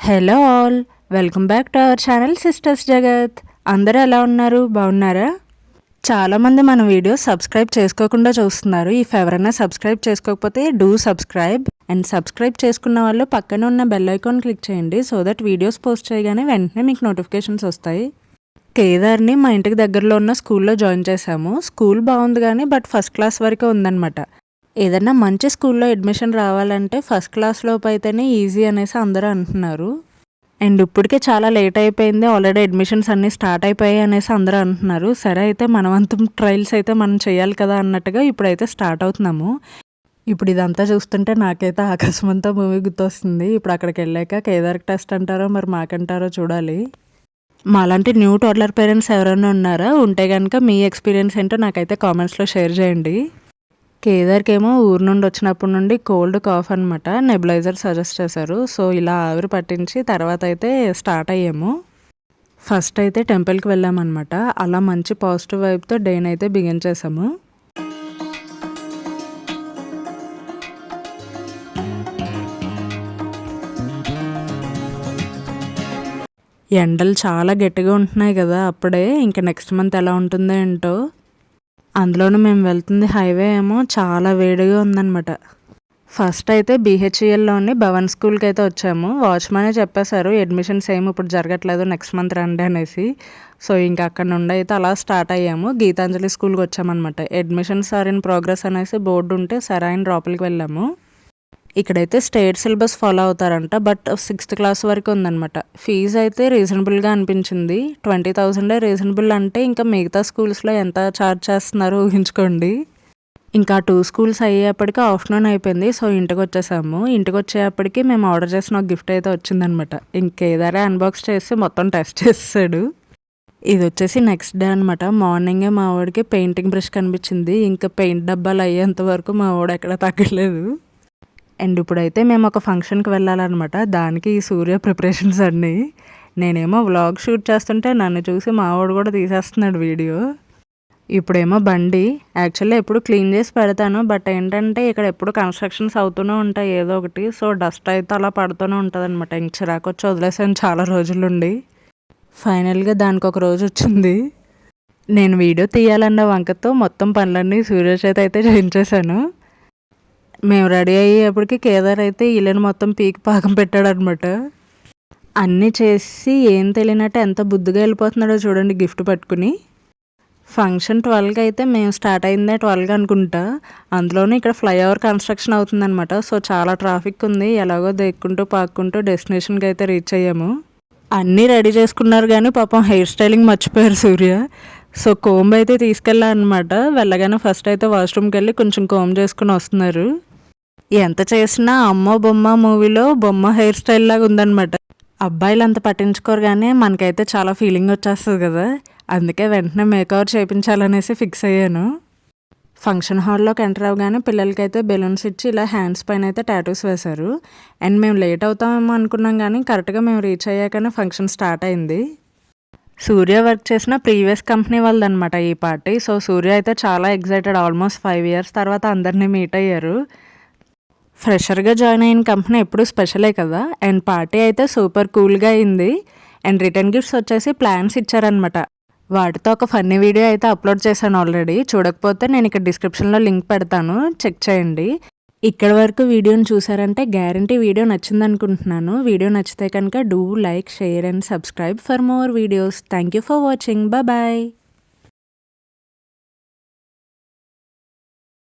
Hello all, welcome back to our channel sisters జగత్. అందరూ ఎలా ఉన్నారు? బాగున్నారా? చాలామంది మన వీడియో సబ్స్క్రైబ్ చేసుకోకుండా చూస్తున్నారు. ఇఫ్ ఎవరైనా సబ్స్క్రైబ్ చేసుకోకపోతే డూ సబ్స్క్రైబ్, అండ్ సబ్స్క్రైబ్ చేసుకున్న వాళ్ళు పక్కన ఉన్న బెల్ ఐకాన్ క్లిక్ చేయండి సో దట్ వీడియోస్ పోస్ట్ చేయగానే వెంటనే మీకు నోటిఫికేషన్స్ వస్తాయి. కేదార్ని మా ఇంటికి దగ్గరలో ఉన్న స్కూల్లో జాయిన్ చేశాము. స్కూల్ బాగుంది కానీ బట్ ఫస్ట్ క్లాస్ వరకే ఉందన్నమాట. ఏదన్నా మంచి స్కూల్లో అడ్మిషన్ రావాలంటే ఫస్ట్ క్లాస్ లోపు అయితేనే ఈజీ అనేసి అందరూ అంటున్నారు. అండ్ ఇప్పటికే చాలా లేట్ అయిపోయింది, ఆల్రెడీ అడ్మిషన్స్ అన్నీ స్టార్ట్ అయిపోయాయి అనేసి అందరూ అంటున్నారు. సరే అయితే మనవంతం ట్రయల్స్ అయితే మనం చేయాలి కదా అన్నట్టుగా ఇప్పుడైతే స్టార్ట్ అవుతున్నాము. ఇప్పుడు ఇదంతా చూస్తుంటే నాకైతే ఆకాశమంతా మూవీ గుర్తొస్తుంది. ఇప్పుడు అక్కడికి వెళ్ళాక కేదార్కి టెస్ట్ అంటారో మరి మాకంటారో చూడాలి. మాలాంటి న్యూ టోడ్లర్ పేరెంట్స్ ఎవరైనా ఉన్నారా? ఉంటే కనుక మీ ఎక్స్పీరియన్స్ ఏంటో నాకైతే కామెంట్స్లో షేర్ చేయండి. కేదార్కి ఏమో ఊరు నుండి వచ్చినప్పటి నుండి కోల్డ్ కాఫ్ అనమాట. నెబులైజర్ సజెస్ట్ చేశారు. సో ఇలా ఆవిరి పట్టించి తర్వాత అయితే స్టార్ట్ అయ్యాము. ఫస్ట్ అయితే టెంపుల్కి వెళ్ళామన్నమాట. అలా మంచి పాజిటివ్ వైబ్తో డేని అయితే బిగిన్ చేసాము. ఎండలు చాలా గట్టిగా ఉంటున్నాయి కదా అప్పుడే. ఇంకా నెక్స్ట్ మంత్ ఎలా ఉంటుందో ఏంటో. అందులోనూ మేము వెళ్తుంది హైవే ఏమో చాలా వేడిగా ఉందన్నమాట. ఫస్ట్ అయితే బీహెచ్ఈఎల్లోని భవన్ స్కూల్కి అయితే వచ్చాము. వాచ్మెనే చెప్పేశారు అడ్మిషన్స్ ఏమి ఇప్పుడు జరగట్లేదు, నెక్స్ట్ మంత్ రండి అనేసి. సో ఇంకా అక్కడ నుండి అయితే అలా స్టార్ట్ అయ్యాము. గీతాంజలి స్కూల్కి వచ్చామన్నమాట. అడ్మిషన్స్ ఆర్ ఇన్ ప్రోగ్రెస్ అనేసి బోర్డు ఉంటే సరే అని లోపలికి వెళ్ళాము. ఇక్కడైతే స్టేట్ సిలబస్ ఫాలో అవుతారంట, బట్ 6th క్లాస్ వరకు ఉందన్నమాట. ఫీజు అయితే రీజనబుల్గా అనిపించింది. 20,000 రీజనబుల్ అంటే ఇంకా మిగతా స్కూల్స్లో ఎంత ఛార్జ్ చేస్తున్నారో ఊహించుకోండి. ఇంకా 2 స్కూల్స్ అయ్యేప్పటికీ ఆఫ్టర్నూన్ అయిపోయింది. సో ఇంటికి వచ్చేసాము. ఇంటికి వచ్చేప్పటికి మేము ఆర్డర్ చేసిన ఒక గిఫ్ట్ అయితే వచ్చిందనమాట. ఇంకేదారే అన్బాక్స్ చేసి మొత్తం టెస్ట్ చేసాడు. ఇది వచ్చేసి నెక్స్ట్ డే అనమాట. మార్నింగే మా వాడికి పెయింటింగ్ బ్రష్ కనిపించింది. ఇంకా పెయింట్ డబ్బాలు అయ్యేంత వరకు మా వాడు ఎక్కడ తగ్గలేదు. అండ్ ఇప్పుడైతే మేము ఒక ఫంక్షన్కి వెళ్ళాలన్నమాట. దానికి ఈ సూర్య ప్రిపరేషన్స్ అన్నీ. నేనేమో వ్లాగ్ షూట్ చేస్తుంటే నన్ను చూసి మా వాడు కూడా తీసేస్తున్నాడు వీడియో. ఇప్పుడేమో బండి యాక్చువల్లీ ఎప్పుడు క్లీన్ చేసి పెడతాను, బట్ ఏంటంటే ఇక్కడ ఎప్పుడు కన్స్ట్రక్షన్స్ అవుతూనే ఉంటాయి ఏదో ఒకటి. సో డస్ట్ అయితే అలా పడుతూనే ఉంటుంది అనమాట. ఇంక చిరాకు వచ్చి వదిలేసాను చాలా రోజులుండి. ఫైనల్గా దానికి ఒక రోజు వచ్చింది. నేను వీడియో తీయాలన్న వంకతో మొత్తం పనులన్నీ సూర్య చేత అయితే చేయించేశాను. మేము రెడీ అయ్యేప్పటికి కేదార్ అయితే ఇల్లుని మొత్తం పీకి పాకం పెట్టాడనమాట. అన్నీ చేసి ఏం తెలియనట్టు ఎంత బుద్ధిగా వెళ్ళిపోతున్నాడో చూడండి గిఫ్ట్ పట్టుకుని. ఫంక్షన్ 12కి అయితే మేము స్టార్ట్ అయిందే 12కి అనుకుంటా. అందులోనూ ఇక్కడ ఫ్లైఓవర్ కన్స్ట్రక్షన్ అవుతుందన్నమాట. సో చాలా ట్రాఫిక్ ఉంది. ఎలాగో దెక్కుంటూ పాక్కుంటూ డెస్టినేషన్కి అయితే రీచ్ అయ్యాము. అన్నీ రెడీ చేసుకున్నారు కానీ పాపం హెయిర్ స్టైలింగ్ మర్చిపోయారు సూర్య. సో కోంబ్ అయితే తీసుకెళ్ళాలన్నమాట. వెళ్ళగానే ఫస్ట్ అయితే వాష్రూమ్కి వెళ్ళి కొంచెం కోంబ్ చేసుకుని వస్తున్నారు. ఎంత చేసినా అమ్మో బొమ్మ మూవీలో బొమ్మ హెయిర్ స్టైల్ లాగా ఉందన్నమాట. అబ్బాయిలు అంత పట్టించుకోరు కానీ మనకైతే చాలా ఫీలింగ్ వచ్చేస్తుంది కదా. అందుకే వెంటనే మేకవర్ చేయించాలనేసి ఫిక్స్ అయ్యాను. ఫంక్షన్ హాల్లోకి ఎంటర్ అవ్వగానే పిల్లలకైతే బెలూన్స్ ఇచ్చి ఇలా హ్యాండ్స్ పైన అయితే టాటూస్ వేశారు. అండ్ మేము లేట్ అవుతామేమో అనుకున్నాం కానీ కరెక్ట్గా మేము రీచ్ అయ్యాకనే ఫంక్షన్ స్టార్ట్ అయింది. సూర్య వర్క్ చేసిన ప్రీవియస్ కంపెనీ వాళ్ళదనమాట ఈ పార్టీ. సో సూర్య అయితే చాలా ఎగ్జైటెడ్. ఆల్మోస్ట్ 5 years తర్వాత అందరినీ మీట్ అయ్యారు. ఫ్రెషర్గా జాయిన్ అయిన కంపెనీ ఎప్పుడు స్పెషలే కదా. అండ్ పార్టీ అయితే సూపర్ కూల్గా అయింది. అండ్ రిటర్న్ గిఫ్ట్స్ వచ్చేసి ప్లాన్స్ ఇచ్చారనమాట. వాటితో ఒక ఫన్నీ వీడియో అయితే అప్లోడ్ చేశాను ఆల్రెడీ. చూడకపోతే నేను ఇక్కడ డిస్క్రిప్షన్లో లింక్ పెడతాను, చెక్ చేయండి. ఇక్కడ వరకు వీడియోని చూసారంటే గ్యారంటీ వీడియో నచ్చింది అనుకుంటున్నాను. వీడియో నచ్చితే కనుక do like, share and subscribe for more videos. Thank you for watching. Bye.